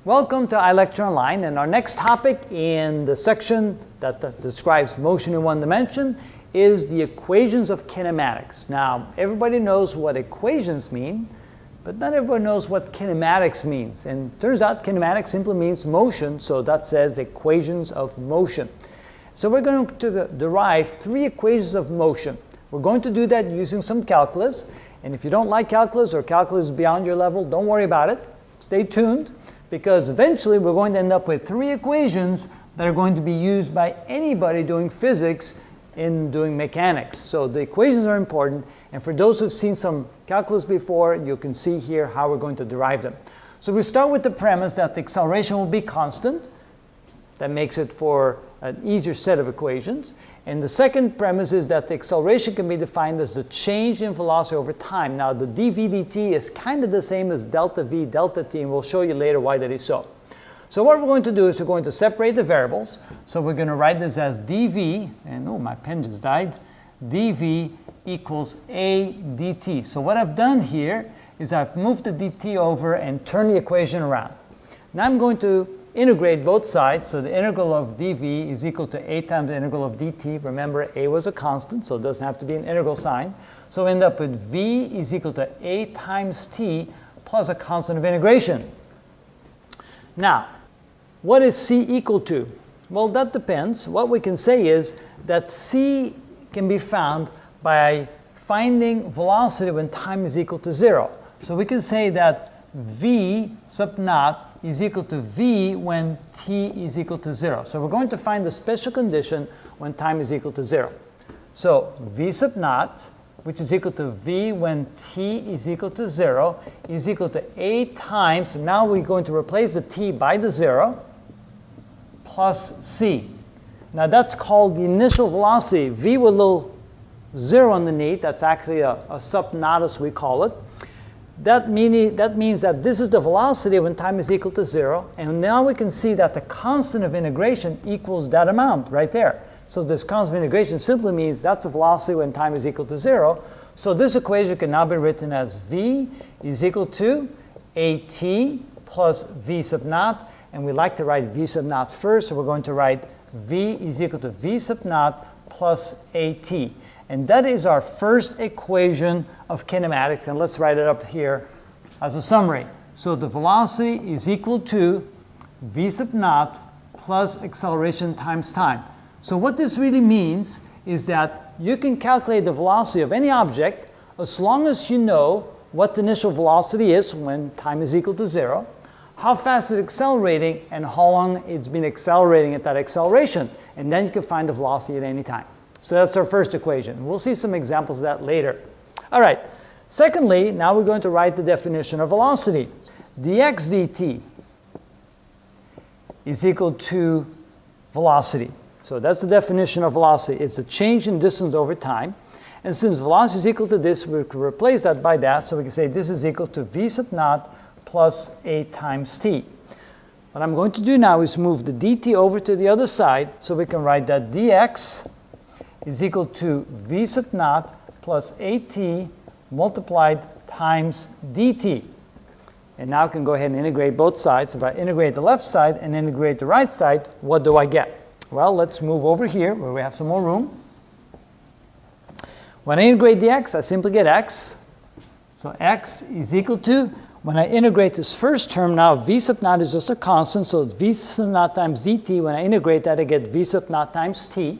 Welcome to iLecture Online, and our next topic in the section that describes motion in one dimension is the equations of kinematics. Now, everybody knows what equations mean, but not everyone knows what kinematics means. And it turns out kinematics simply means motion, so that says equations of motion. So we're going to derive 3 equations of motion. We're going to do that using some calculus. And if you don't like calculus or calculus is beyond your level, don't worry about it. Stay tuned, because eventually we're going to end up with 3 equations that are going to be used by anybody doing physics in doing mechanics. So the equations are important, and for those who've seen some calculus before, you can see here how we're going to derive them. So we start with the premise that the acceleration will be constant. That makes it for an easier set of equations. And the second premise is that the acceleration can be defined as the change in velocity over time. Now, the dv dt is kind of the same as delta v delta t, and we'll show you later why that is so. So what we're going to do is we're going to separate the variables. So we're going to write this as dv, and oh, my pen just died, dv equals a dt. So what I've done here is I've moved the dt over and turned the equation around. Now I'm going to integrate both sides. So the integral of dv is equal to a times the integral of dt. Remember, a was a constant, so it doesn't have to be an integral sign. So we end up with v is equal to a times t plus a constant of integration. Now, what is c equal to? Well, that depends. What we can say is that c can be found by finding velocity when time is equal to 0. So we can say that v sub naught is equal to v when t is equal to 0. So we're going to find the special condition when time is equal to 0. So v sub naught, which is equal to v when t is equal to 0, is equal to a times, now we're going to replace the t by the 0, plus c. Now that's called the initial velocity. V with a little 0 underneath, that's actually a sub naught as we call it. That means that this is the velocity when time is equal to 0. And now we can see that the constant of integration equals that amount right there. So this constant of integration simply means that's the velocity when time is equal to 0. So this equation can now be written as v is equal to at plus v sub naught. And we like to write v sub naught first, so we're going to write v is equal to v sub naught plus at. And that is our first equation of kinematics. And let's write it up here as a summary. So the velocity is equal to v sub naught plus acceleration times time. So what this really means is that you can calculate the velocity of any object as long as you know what the initial velocity is when time is equal to 0, how fast it's accelerating, and how long it's been accelerating at that acceleration. And then you can find the velocity at any time. So that's our first equation. We'll see some examples of that later. All right. Secondly, now we're going to write the definition of velocity. dx dt is equal to velocity. So that's the definition of velocity. It's the change in distance over time. And since velocity is equal to this, we can replace that by that. So we can say this is equal to v sub naught plus a times t. What I'm going to do now is move the dt over to the other side, so we can write that dx is equal to v sub naught plus at multiplied times dt. And now I can go ahead and integrate both sides. If I integrate the left side and integrate the right side, what do I get? Well, let's move over here where we have some more room. When I integrate dx, I simply get x. So x is equal to, when I integrate this first term now, v sub naught is just a constant, so it's v sub naught times dt. When I integrate that, I get v sub naught times t.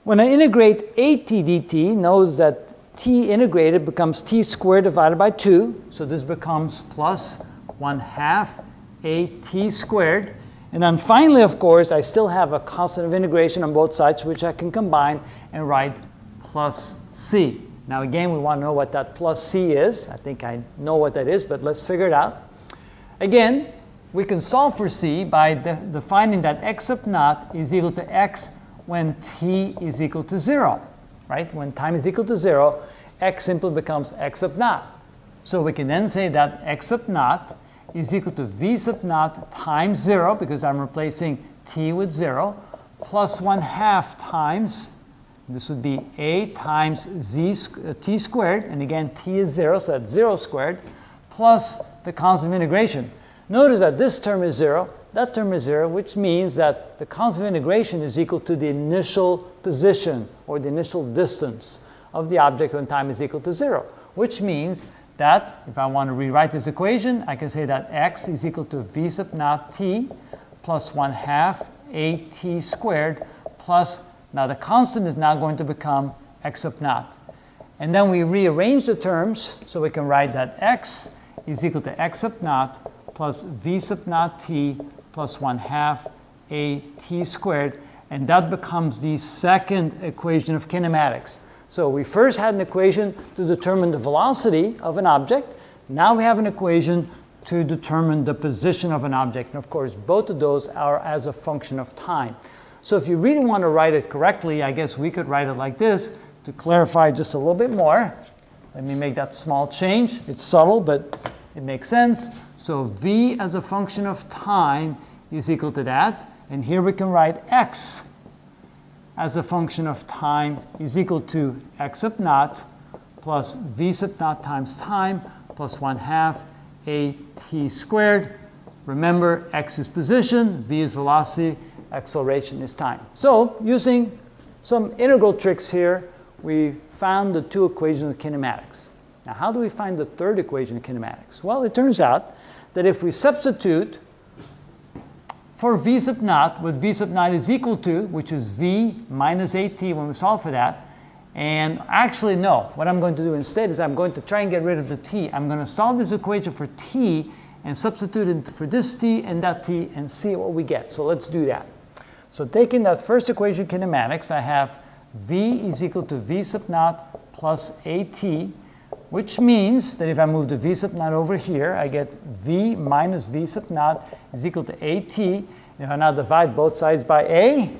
When I integrate at dt, notice that t integrated becomes t squared divided by 2. So this becomes plus 1/2 at squared. And then finally, of course, I still have a constant of integration on both sides, which I can combine and write plus c. Now again, we want to know what that plus c is. I think I know what that is, but let's figure it out. Again, we can solve for c by defining that x sub naught is equal to x when t is equal to 0, right? When time is equal to 0, x simply becomes x sub naught. So we can then say that x sub naught is equal to v sub naught times 0, because I'm replacing t with 0, plus 1/2 times, this would be a times t squared, and again t is 0, so that's 0 squared, plus the constant of integration. Notice that this term is 0, that term is 0, which means that the constant of integration is equal to the initial position or the initial distance of the object when time is equal to 0, which means that if I want to rewrite this equation, I can say that x is equal to v sub naught t plus 1/2 at squared plus, now the constant is now going to become x sub naught. And then we rearrange the terms so we can write that x is equal to x sub naught plus v sub naught t plus 1/2 at squared, and that becomes the second equation of kinematics. So we first had an equation to determine the velocity of an object. Now we have an equation to determine the position of an object. And of course, both of those are as a function of time. So if you really want to write it correctly, I guess we could write it like this to clarify just a little bit more. Let me make that small change. It's subtle, but it makes sense. So v as a function of time is equal to that. And here we can write x as a function of time is equal to x sub naught plus v sub naught times time plus 1/2 at squared. Remember, x is position, v is velocity, acceleration is time. So using some integral tricks here, we found the two equations of kinematics. Now, how do we find the third equation of kinematics? Well, it turns out that if we substitute for v sub naught what v sub naught is equal to, which is v minus at when we solve for that, and actually no, what I'm going to do instead is I'm going to try and get rid of the t. I'm going to solve this equation for t and substitute it for this t and that t and see what we get. So let's do that. So taking that first equation of kinematics, I have v is equal to v sub naught plus at, which means that if I move the v sub naught over here, I get v minus v sub naught is equal to at. If I now divide both sides by a,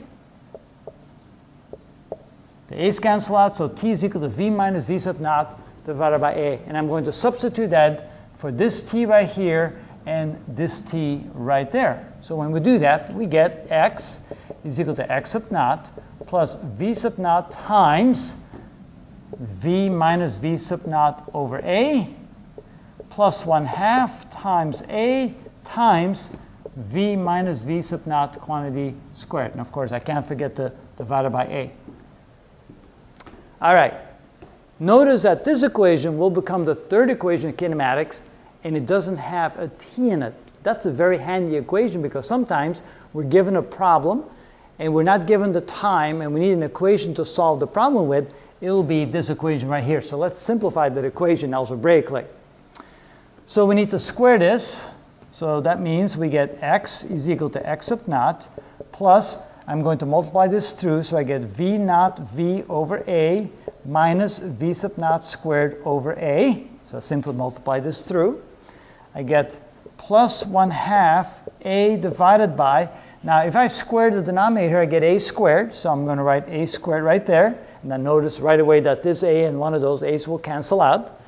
the a's cancel out, so t is equal to v minus v sub naught divided by a. And I'm going to substitute that for this t right here and this t right there. So when we do that, we get x is equal to x sub naught plus v sub naught times v minus v sub naught over a plus 1/2 times a times v minus v sub naught quantity squared. And of course, I can't forget the divided by a. All right. Notice that this equation will become the third equation of kinematics, and it doesn't have a t in it. That's a very handy equation because sometimes we're given a problem and we're not given the time and we need an equation to solve the problem with. It'll be this equation right here. So let's simplify that equation algebraically. So we need to square this. So that means we get x is equal to x sub naught plus, I'm going to multiply this through, so I get v naught v over a minus v sub naught squared over a. So simply multiply this through. I get plus 1/2 a divided by, now if I square the denominator, I get a squared. So I'm going to write a squared right there. And then notice right away that this a and one of those a's will cancel out.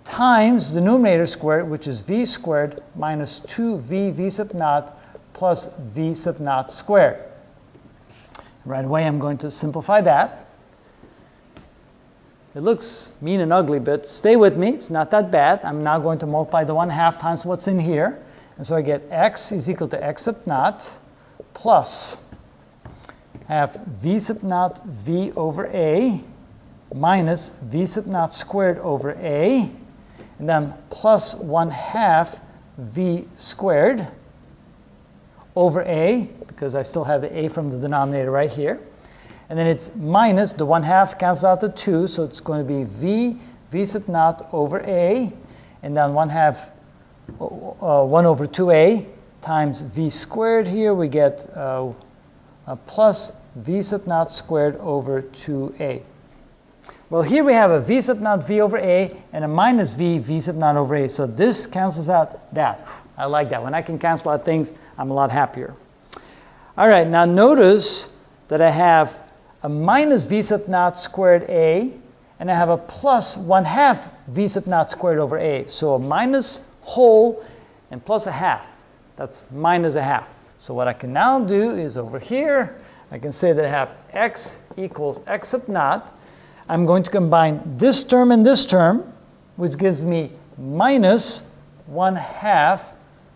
Times the numerator squared, which is v squared minus 2v v sub naught plus v sub naught squared. Right away, I'm going to simplify that. It looks mean and ugly, but stay with me. It's not that bad. I'm now going to multiply the 1/2 times what's in here. And so I get x is equal to x sub naught plus have v sub naught v over a minus v sub naught squared over a, and then plus 1/2 v squared over a, because I still have the a from the denominator right here. And then it's minus, the 1/2 cancels out the 2, so it's going to be v sub naught over a, and then 1/2, 1 over 2a times v squared here, we get a plus v sub naught squared over 2a. Well, here we have a v sub naught v over a and a minus v sub naught over a. So this cancels out that. I like that. When I can cancel out things, I'm a lot happier. All right, now notice that I have a minus v sub naught squared a, and I have a plus 1/2 v sub naught squared over a. So a minus whole and plus a half. That's minus a half. So what I can now do is over here, I can say that I have x equals x sub naught. I'm going to combine this term and this term, which gives me minus 1/2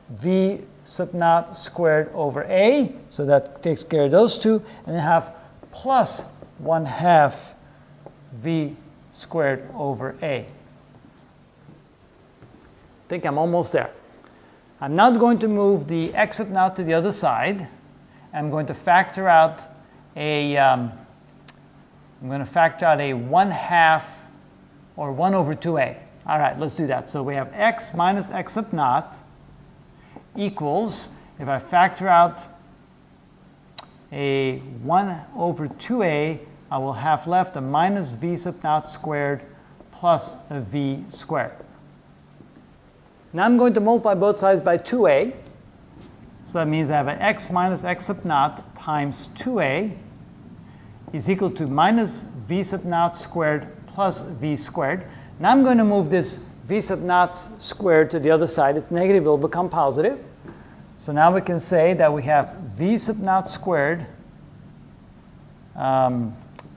v sub naught squared over a, so that takes care of those two, and then have plus 1/2 v squared over a. I think I'm almost there. I'm now going to move the x sub naught to the other side. I'm going to factor out a, I'm going to factor out a 1/2 or 1 over 2a. All right, let's do that. So we have x minus x sub naught equals, if I factor out a 1 over 2a, I will have left a minus v sub naught squared plus a v squared. Now I'm going to multiply both sides by 2a. So that means I have an x minus x sub naught times 2a is equal to minus v sub naught squared plus v squared. Now I'm going to move this v sub naught squared to the other side. It's negative, it will become positive. So now we can say that we have v sub naught squared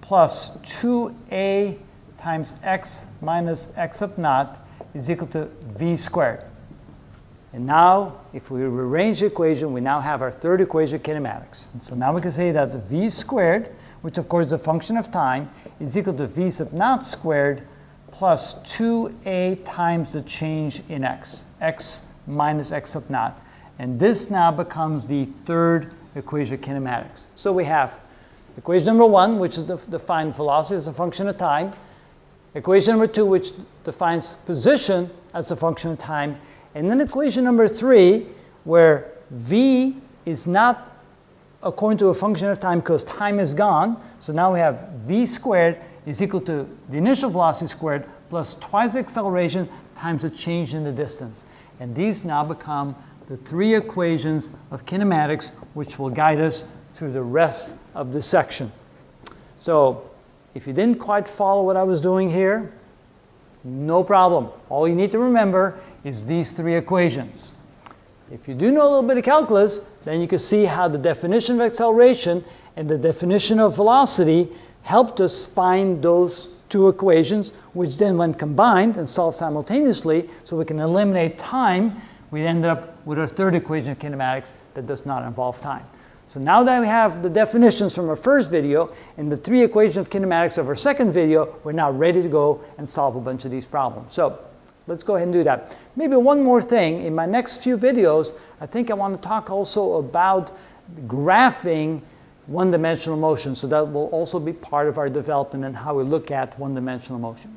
plus 2a times x minus x sub naught is equal to v squared. And now, if we rearrange the equation, we now have our third equation of kinematics. And so now we can say that the v squared, which of course is a function of time, is equal to v sub naught squared plus 2a times the change in x, x minus x sub naught. And this now becomes the third equation of kinematics. So we have equation number 1, which is define velocity as a function of time. Equation number 2, which defines position as a function of time. And then equation number 3, where v is not according to a function of time because time is gone. So now we have v squared is equal to the initial velocity squared plus twice the acceleration times the change in the distance. And these now become the 3 equations of kinematics, which will guide us through the rest of this section. So if you didn't quite follow what I was doing here, no problem. All you need to remember is these 3 equations. If you do know a little bit of calculus, then you can see how the definition of acceleration and the definition of velocity helped us find those 2 equations, which then when combined and solved simultaneously, so we can eliminate time, we end up with our third equation of kinematics that does not involve time. So now that we have the definitions from our first video and the 3 equations of kinematics of our second video, we're now ready to go and solve a bunch of these problems. So let's go ahead and do that. Maybe one more thing. In my next few videos, I think I want to talk also about graphing one-dimensional motion. So that will also be part of our development and how we look at one-dimensional motion.